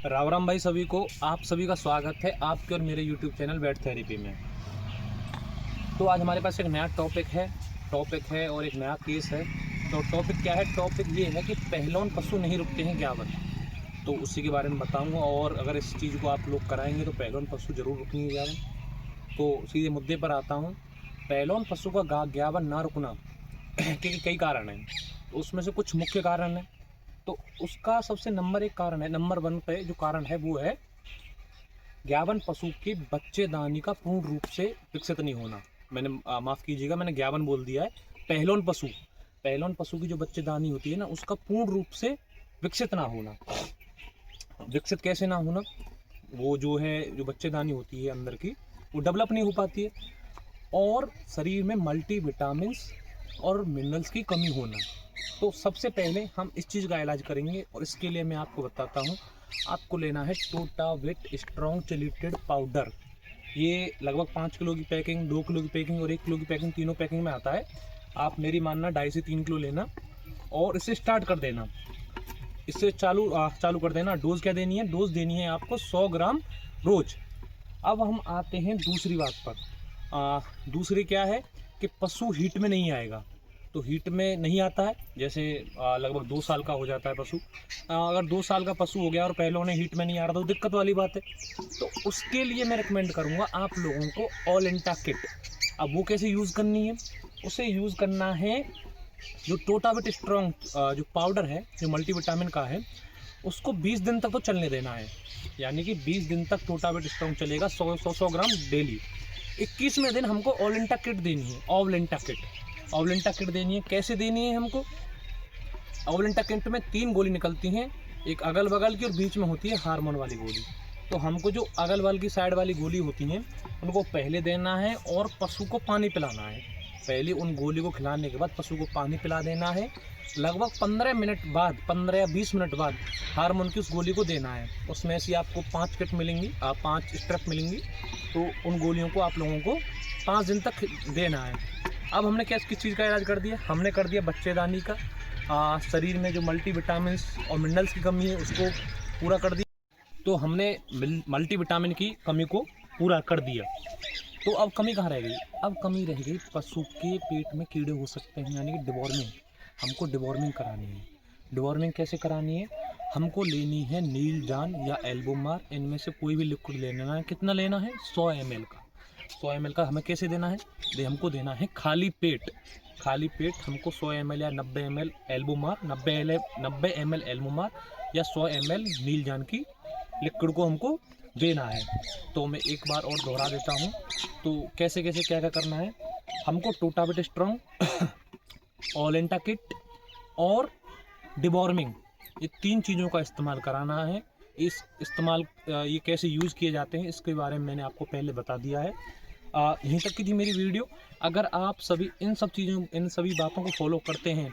राम राम भाई सभी को। आप सभी का स्वागत है आपके और मेरे YouTube चैनल वेट थेरेपी में। तो आज हमारे पास एक नया टॉपिक है और एक नया केस है। तो टॉपिक क्या है? टॉपिक ये है कि पहलौन पशु नहीं रुकते हैं ज्ञावन। तो उसी के बारे में बताऊंगा, और अगर इस चीज़ को आप लोग कराएंगे तो पहलौन पशु जरूर रुकेंगे ज्ञावन। तो सीधे मुद्दे पर आता हूँ। पहलौन पशु का ज्ञावन ना रुकना के कई कारण हैं। तो उसमें से कुछ मुख्य कारण हैं। तो उसका सबसे नंबर 1 कारण है, नंबर 1 पे जो कारण है वो है ज्ञावन पशु के बच्चेदानी का पूर्ण रूप से विकसित नहीं होना। मैंने माफ़ कीजिएगा, मैंने ज्ञावन बोल दिया है। पहलौन पशु की जो बच्चेदानी होती है ना, उसका पूर्ण रूप से विकसित ना होना। विकसित कैसे ना होना? वो जो है, जो बच्चेदानी होती है अंदर की, वो डेवलप नहीं हो पाती है, और शरीर में मल्टीविटामिन्स और मिनरल्स की कमी होना। तो सबसे पहले हम इस चीज़ का इलाज करेंगे, और इसके लिए मैं आपको बताता हूँ। आपको लेना है टोटाविट स्ट्रॉन्ग चेलेटेड पाउडर। ये लगभग 5 किलो की पैकिंग, 2 किलो की पैकिंग और 1 किलो की पैकिंग, तीनों पैकिंग में आता है। आप मेरी मानना 2.5 से 3 किलो लेना और इसे स्टार्ट कर देना। इससे चालू कर देना। डोज क्या देनी है? डोज देनी है आपको 100 ग्राम रोज। अब हम आते हैं दूसरी बात पर। दूसरी क्या है कि पशु हीट में नहीं आएगा। तो हीट में नहीं आता है, जैसे लगभग 2 साल का हो जाता है पशु। अगर 2 साल का पशु हो गया और पहले उन्हें हीट में नहीं आ रहा, तो दिक्कत वाली बात है। तो उसके लिए मैं रिकमेंड करूँगा आप लोगों को ऑल इंटा किट। अब वो कैसे यूज़ करनी है? उसे यूज़ करना है जो टोटाविट स्ट्रॉन्ग जो पाउडर है, जो मल्टीविटामिन का है, उसको 20 दिन तक तो चलने देना है। यानी कि 20 दिन तक टोटाविट स्ट्रॉन्ग चलेगा, 100 ग्राम डेली। 21वें दिन हमको ऑल-इंटा किट देनी है। ऑल-इंटा किट देनी है। कैसे देनी है हमको? ऑल-इंटा किट में 3 गोली निकलती हैं, एक अगल बगल की और बीच में होती है हार्मोन वाली गोली। तो हमको जो अगल बगल की साइड वाली गोली होती हैं, उनको पहले देना है और पशु को पानी पिलाना है। पहले उन गोली को खिलाने के बाद पशु को पानी पिला देना है। लगभग 15 मिनट बाद, 15 या 20 मिनट बाद हार्मोन की उस गोली को देना है। उसमें से आपको 5 किट मिलेंगी, 5 स्ट्रिप मिलेंगी। तो उन गोलियों को आप लोगों को 5 दिन तक देना है। अब हमने किस चीज़ का इलाज कर दिया? हमने कर दिया बच्चेदानी का। शरीर में जो मल्टीविटामिन्स और मिनरल्स की कमी है उसको पूरा कर दिया। तो हमने मल्टीविटामिन की कमी को पूरा कर दिया। तो अब कमी कहाँ रह गई? अब कमी रह गई पशु के पेट में कीड़े हो सकते हैं, यानी कि डिवॉर्मिंग। हमको डिवॉर्मिंग करानी है। डिवॉर्मिंग कैसे करानी है? हमको लेनी है नीलजान या एल्बोमार, इनमें से कोई भी लिक्विड लेना है। कितना लेना है? 100 ml का। 100 ml का हमें कैसे देना है? हमको देना है खाली पेट हमको 100 ml या 90 ml एल्बोमार, 90 ml एल्बोमार या 100 ml नीलजान की लिक्विड को हमको देना है। तो मैं एक बार और दोहरा देता हूँ। तो कैसे कैसे क्या क्या करना है? हमको टोटाविट स्ट्रॉन्ग, ऑल इंटा किट और डिवॉर्मिंग, ये 3 चीज़ों का इस्तेमाल कराना है। ये कैसे यूज़ किए जाते हैं इसके बारे में मैंने आपको पहले बता दिया है। यहीं तक की थी मेरी वीडियो। अगर आप सभी इन सभी बातों को फॉलो करते हैं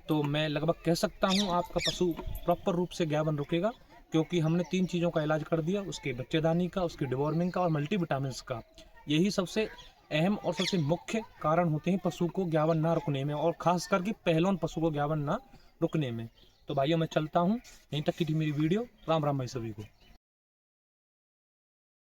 तो मैं लगभग कह सकता हूँ आपका पशु प्रॉपर रूप से ज्ञावन रुकेगा, क्योंकि हमने 3 चीज़ों का इलाज कर दिया, उसके बच्चेदानी का, उसकी डिवॉर्मिंग का और मल्टीविटामिन्स का। यही सबसे अहम और सबसे मुख्य कारण होते हैं पशु को ज्ञावन ना रुकने में, और ख़ास करके पहलौन पशु को ज्ञावन ना रुकने में। तो भाइयों मैं चलता हूँ। यहीं तक की थी मेरी वीडियो। राम राम भाई सभी को।